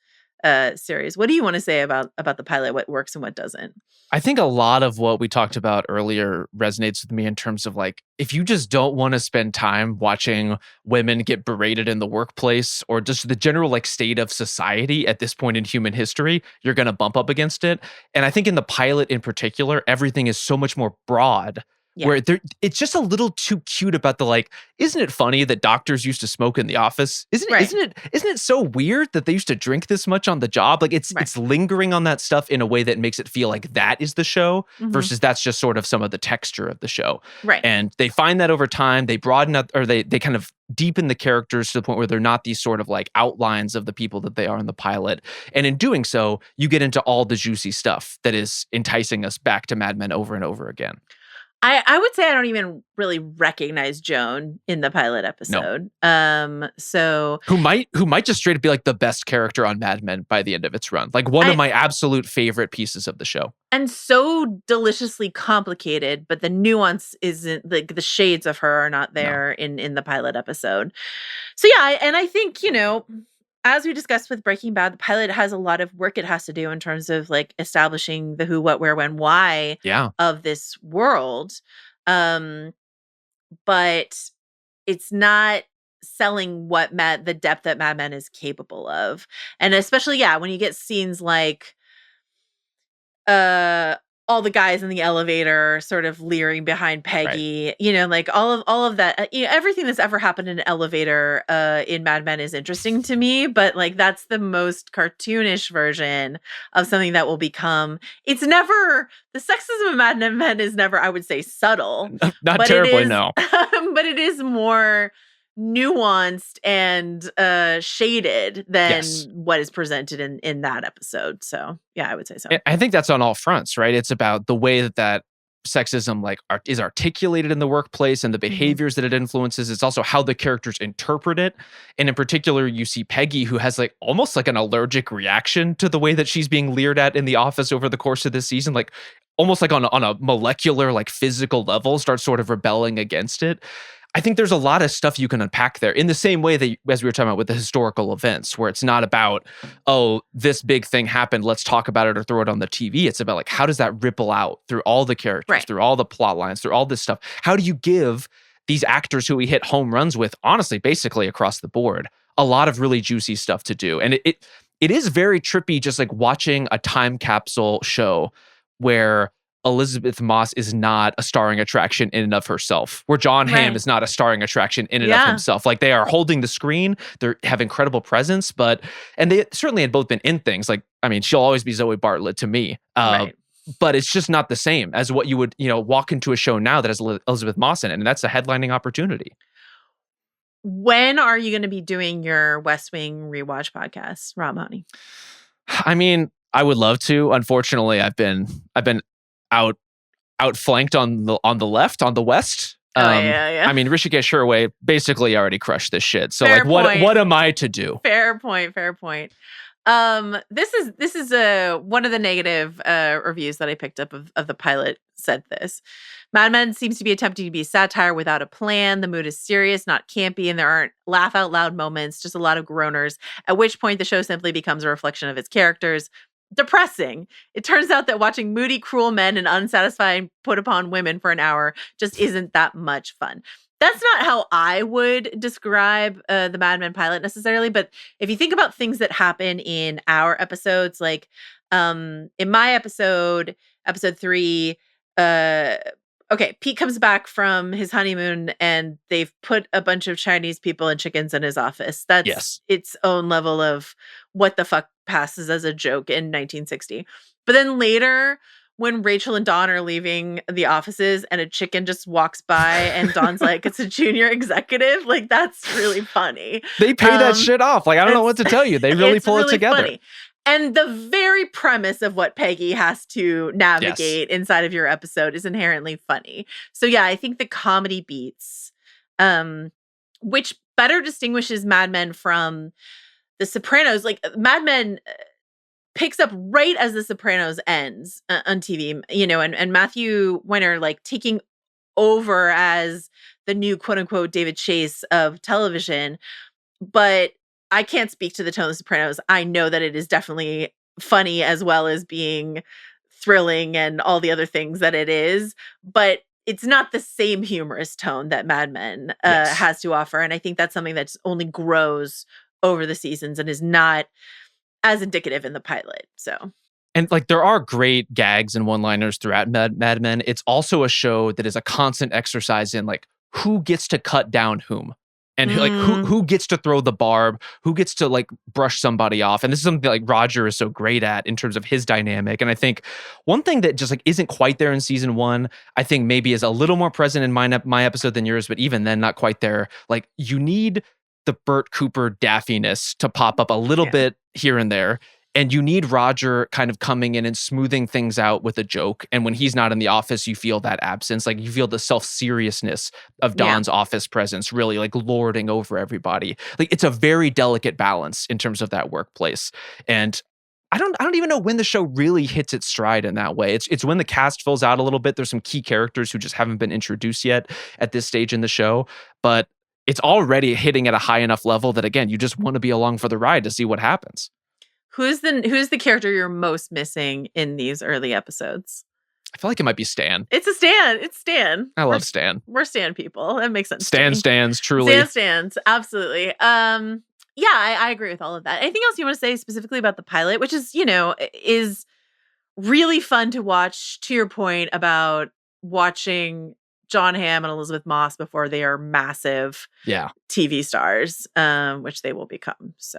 series. What do you want to say about the pilot? What works and what doesn't? I think a lot of what we talked about earlier resonates with me in terms of like, if you just don't want to spend time watching women get berated in the workplace, or just the general like state of society at this point in human history, you're going to bump up against it. And I think in the pilot in particular, everything is so much more broad. Yeah. Where it's just a little too cute about the like, isn't it funny that doctors used to smoke in the office? Isn't it so weird that they used to drink this much on the job? Like it's lingering on that stuff in a way that makes it feel like that is the show, versus that's just sort of some of the texture of the show. Right. And they find that over time, they broaden up, or they kind of deepen the characters to the point where they're not these sort of like outlines of the people that they are in the pilot. And in doing so, you get into all the juicy stuff that is enticing us back to Mad Men over and over again. I would say I don't even really recognize Joan in the pilot episode. No. So who might just straight up be like the best character on Mad Men by the end of its run. Like one of my absolute favorite pieces of the show. And so deliciously complicated, but the nuance isn't, like the shades of her are not there in the pilot episode. So yeah, and I think, as we discussed with Breaking Bad, the pilot has a lot of work it has to do in terms of like establishing the who, what, where, when, why of this world. But it's not selling the depth that Mad Men is capable of. And especially, when you get scenes like all the guys in the elevator sort of leering behind Right. Peggy, like all of that, everything that's ever happened in an elevator in Mad Men is interesting to me, but like that's the most cartoonish version of something that will become. It's never the sexism of Mad Men is never, I would say, subtle, Not but it terribly, is, no. but it is more nuanced and shaded than Yes. what is presented in that episode. So yeah, I would say so. I think that's on all fronts, right? It's about the way that sexism is articulated in the workplace and the Mhm. behaviors that it influences. It's also how the characters interpret it. And in particular, you see Peggy, who has like almost like an allergic reaction to the way that she's being leered at in the office over the course of this season, like almost like on a molecular, like physical level, starts sort of rebelling against it. I think there's a lot of stuff you can unpack there in the same way that, as we were talking about with the historical events, where it's not about, oh, this big thing happened, let's talk about it or throw it on the TV. It's about like, how does that ripple out through all the characters, Right. through all the plot lines, through all this stuff? How do you give these actors who we hit home runs with, honestly, basically across the board, a lot of really juicy stuff to do? And it is very trippy, just like watching a time capsule show where Elizabeth Moss is not a starring attraction in and of herself, where John Hamm Right. is not a starring attraction in and of Yeah. himself. Like they are holding the screen, they have incredible presence, and they certainly had both been in things. Like, I mean, she'll always be Zoe Bartlett to me. Right. But it's just not the same as what you would, walk into a show now that has Elizabeth Moss in it, and that's a headlining opportunity. When are you going to be doing your West Wing rewatch podcast, Rob Mahoney? I mean, I would love to. Unfortunately, I've been out outflanked on the left, on the west. Yeah. I mean, Rishikesh Hirway basically already crushed this shit. So Fair like, what point. what am I to do? Fair point. This is one of the negative reviews that I picked up of the pilot said this. Mad Men seems to be attempting to be satire without a plan. The mood is serious, not campy, and there aren't laugh out loud moments, just a lot of groaners, at which point the show simply becomes a reflection of its characters. Depressing. It turns out that watching moody, cruel men and unsatisfying put upon women for an hour just isn't that much fun. That's not how I would describe the Mad Men pilot necessarily, but if you think about things that happen in our episodes, like in my episode 3, okay, Pete comes back from his honeymoon and they've put a bunch of Chinese people and chickens in his office. That's Yes. its own level of what the fuck passes as a joke in 1960. But then later, when Rachel and Dawn are leaving the offices and a chicken just walks by and Dawn's like, it's a junior executive, like that's really funny. They pay that shit off. Like, I don't know what to tell you. They really pull it together. Funny. And the very premise of what Peggy has to navigate inside of your episode is inherently funny. So yeah, I think the comedy beats, which better distinguishes Mad Men from The Sopranos. Like Mad Men picks up right as The Sopranos ends on TV, and Matthew Weiner like taking over as the new quote unquote David Chase of television. But I can't speak to the tone of The Sopranos. I know that it is definitely funny as well as being thrilling and all the other things that it is, but it's not the same humorous tone that Mad Men has to offer. And I think that's something that only grows over the seasons and is not as indicative in the pilot. So, and like there are great gags and one-liners throughout Mad Men. It's also a show that is a constant exercise in like who gets to cut down whom. And like who gets to throw the barb, who gets to like brush somebody off. And this is something that like Roger is so great at in terms of his dynamic. And I think one thing that just like isn't quite there in season 1, I think maybe is a little more present in my episode than yours, but even then not quite there. Like you need the Bert Cooper daffiness to pop up a little bit here and there. And you need Roger kind of coming in and smoothing things out with a joke. And when he's not in the office, you feel that absence. Like you feel the self-seriousness of Don's office presence really like lording over everybody. Like it's a very delicate balance in terms of that workplace. And I don't even know when the show really hits its stride in that way. It's when the cast fills out a little bit. There's some key characters who just haven't been introduced yet at this stage in the show. But it's already hitting at a high enough level that, again, you just want to be along for the ride to see what happens. Who's the character you're most missing in these early episodes? I feel like it might be Stan. It's Stan. I love Stan. We're Stan people. That makes sense. Stands, truly. Stan stands, absolutely. Yeah, I agree with all of that. Anything else you want to say specifically about the pilot, which is, is really fun to watch, to your point about watching John Hamm and Elizabeth Moss before they are massive Yeah. TV stars, which they will become. So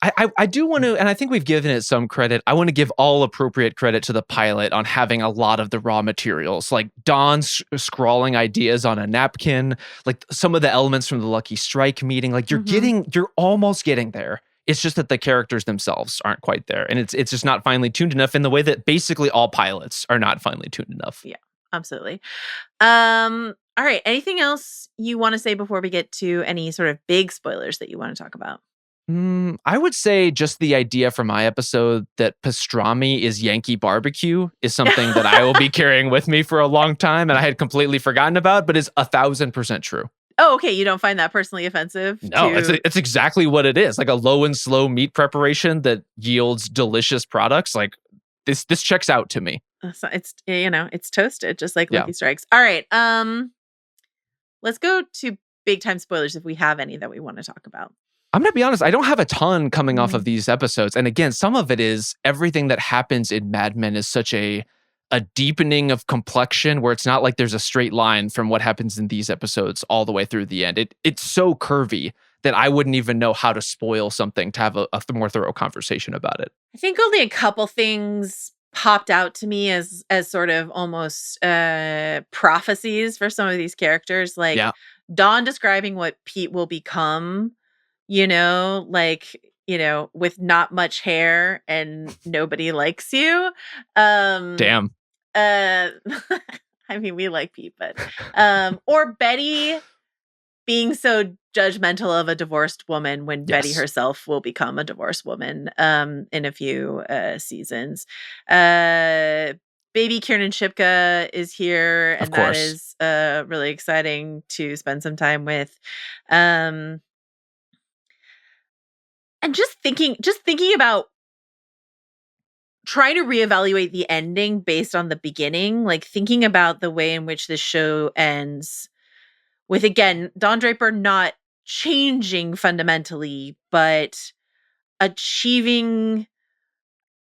I do want to, and I think we've given it some credit. I want to give all appropriate credit to the pilot on having a lot of the raw materials, like Dawn scrawling ideas on a napkin, like some of the elements from the Lucky Strike meeting. Like you're almost getting there. It's just that the characters themselves aren't quite there, and it's just not finely tuned enough in the way that basically all pilots are not finely tuned enough. Yeah, absolutely. All right. Anything else you want to say before we get to any sort of big spoilers that you want to talk about? I would say just the idea for my episode that pastrami is Yankee barbecue is something that I will be carrying with me for a long time, and I had completely forgotten about, but is 1,000% true. Oh, okay. You don't find that personally offensive? No, it's exactly what it is. Like a low and slow meat preparation that yields delicious products. Like this checks out to me. So it's toasted, just like Lucky Strikes. All right. Let's go to big time spoilers if we have any that we want to talk about. I'm going to be honest, I don't have a ton coming off of these episodes. And again, some of it is everything that happens in Mad Men is such a deepening of complexion where it's not like there's a straight line from what happens in these episodes all the way through the end. It's so curvy that I wouldn't even know how to spoil something to have a more thorough conversation about it. I think only a couple things popped out to me as sort of almost prophecies for some of these characters. Like Dawn describing what Pete will become, with not much hair and nobody likes you. Damn. I mean, we like Pete, but or Betty being so judgmental of a divorced woman when Betty herself will become a divorced woman in a few seasons. Baby Kiernan Shipka is here, and that is really exciting to spend some time with. And just thinking about trying to reevaluate the ending based on the beginning, like thinking about the way in which this show ends with, again, Don Draper not changing fundamentally, but achieving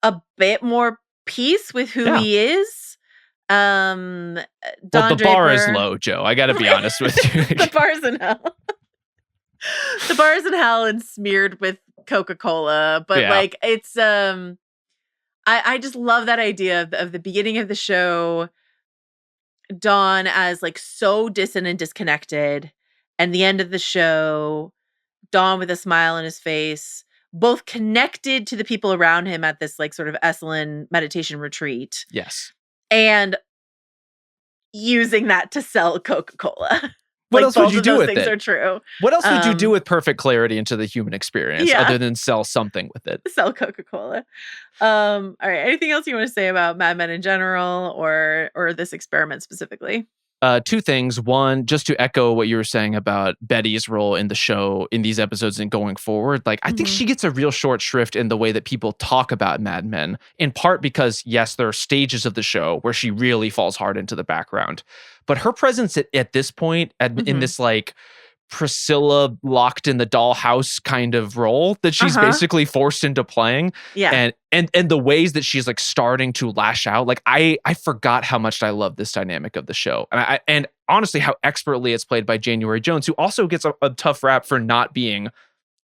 a bit more peace with who he is. Don Draper, bar is low, Joe. I got to be honest with you. The bar's in hell. The bar's in hell and smeared with Coca-Cola, but it's I just love that idea of the beginning of the show, Dawn as like so distant and disconnected, and the end of the show, Dawn with a smile on his face, both connected to the people around him at this like sort of Esalen meditation retreat. Yes. And using that to sell Coca-Cola. What else would you do with it? Things are true. What else would you do with perfect clarity into the human experience other than sell something with it? Sell Coca-Cola. All right. Anything else you want to say about Mad Men in general or this experiment specifically? Two things. One, just to echo what you were saying about Betty's role in the show in these episodes and going forward. Like, I think she gets a real short shrift in the way that people talk about Mad Men, in part because, yes, there are stages of the show where she really falls hard into the background. But her presence at this point, in this like Priscilla locked in the dollhouse kind of role that she's basically forced into playing. Yeah. And the ways that she's like starting to lash out. Like I forgot how much I love this dynamic of the show. And honestly, how expertly it's played by January Jones, who also gets a tough rap for not being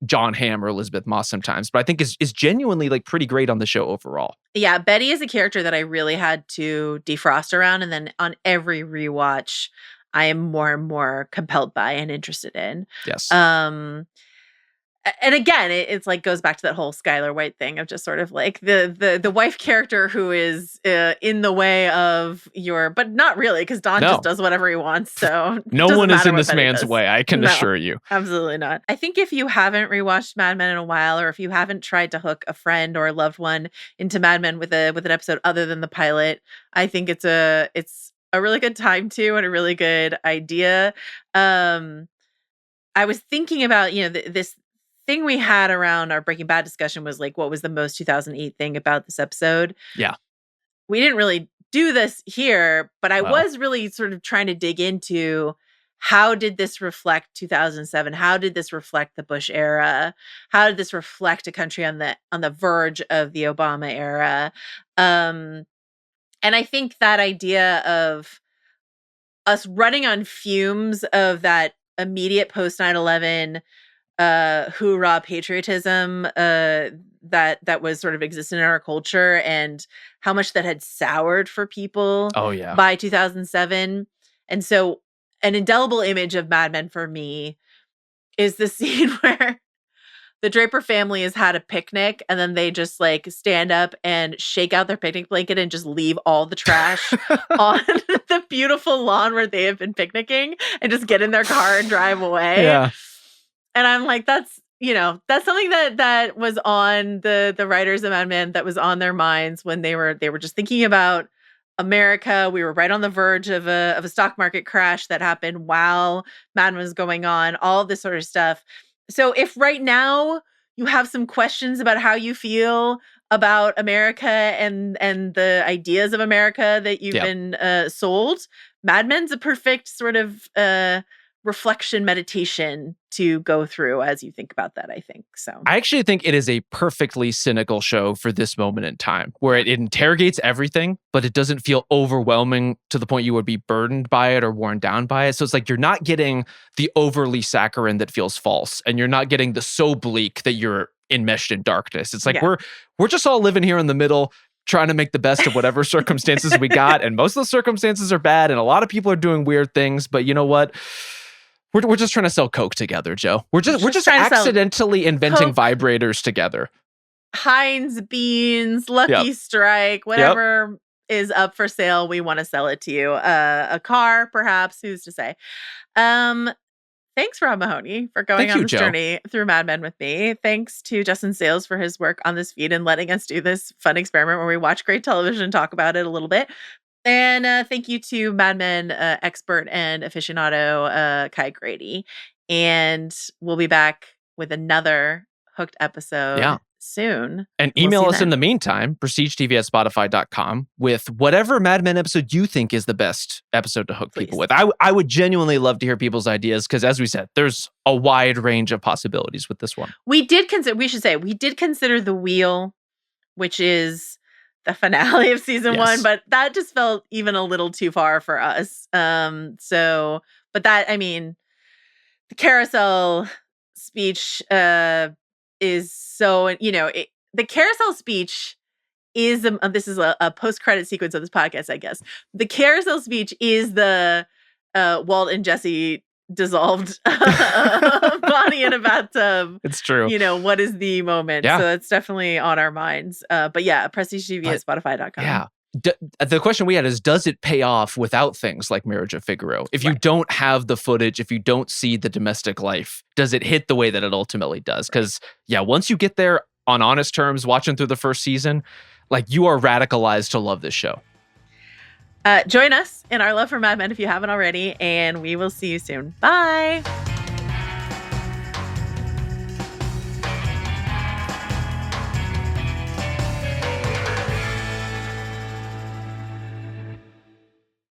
John Hamm or Elizabeth Moss sometimes, but I think is genuinely like pretty great on the show overall. Yeah, Betty is a character that I really had to defrost around, and then on every rewatch, I am more and more compelled by and interested in. Yes. And again, it's like goes back to that whole Skylar White thing of just sort of like the wife character who is in the way of but not really, because Don just does whatever he wants. So no one is in this man's way, I can assure you. Absolutely not. I think if you haven't rewatched Mad Men in a while, or if you haven't tried to hook a friend or a loved one into Mad Men with an episode other than the pilot, I think it's a really good time to, and a really good idea. I was thinking about, this thing we had around our Breaking Bad discussion was like, what was the most 2008 thing about this episode? Yeah. We didn't really do this here, but I was really sort of trying to dig into how did this reflect 2007? How did this reflect the Bush era? How did this reflect a country on the verge of the Obama era? And I think that idea of us running on fumes of that immediate post 9/11 hoorah patriotism that was sort of existent in our culture, and how much that had soured for people Oh yeah. by 2007. And so an indelible image of Mad Men for me is the scene where the Draper family has had a picnic and then they just like stand up and shake out their picnic blanket and just leave all the trash on the beautiful lawn where they have been picnicking and just get in their car and drive away. Yeah. And I'm like, that's something that was on the writers of Mad Men, that was on their minds when they were just thinking about America. We were right on the verge of a stock market crash that happened while Mad Men was going on, all this sort of stuff. So if right now you have some questions about how you feel about America and the ideas of America that you've been sold, Mad Men's a perfect sort of reflection meditation to go through as you think about that, I think. So I actually think it is a perfectly cynical show for this moment in time, where it interrogates everything, but it doesn't feel overwhelming to the point you would be burdened by it or worn down by it. So it's like you're not getting the overly saccharine that feels false, and you're not getting the so bleak that you're enmeshed in darkness. It's like we're just all living here in the middle, trying to make the best of whatever circumstances we got, and most of the circumstances are bad, and a lot of people are doing weird things. But you know what? We're just trying to sell Coke together, Joe. We're just accidentally inventing Coke, vibrators together. Heinz beans, Lucky Strike, whatever is up for sale, we want to sell it to you. A car, perhaps. Who's to say? Thanks, Rob Mahoney, for going on this journey through Mad Men with me. Thanks to Justin Sales for his work on this feed and letting us do this fun experiment where we watch great television and talk about it a little bit. And thank you to Mad Men expert and aficionado Kai Grady. And we'll be back with another Hooked episode soon. And email us in the meantime, prestigetv@spotify.com, with whatever Mad Men episode you think is the best episode to hook people with. I would genuinely love to hear people's ideas, because as we said, there's a wide range of possibilities with this one. We did consider The Wheel, which is the finale of season 1, but that just felt even a little too far for us. But that, I mean, the carousel speech is so, the carousel speech is, this is a post-credit sequence of this podcast, I guess. The carousel speech is the Walt and Jesse dissolved body in a bathtub. It's true. What is the moment? Yeah. So it's definitely on our minds. But yeah, Prestige TV at Spotify.com. Yeah. The question we had is, does it pay off without things like Marriage of Figaro? If you don't have the footage, if you don't see the domestic life, does it hit the way that it ultimately does? Because once you get there on honest terms, watching through the first season, like, you are radicalized to love this show. Join us in our love for Mad Men if you haven't already, and we will see you soon. Bye.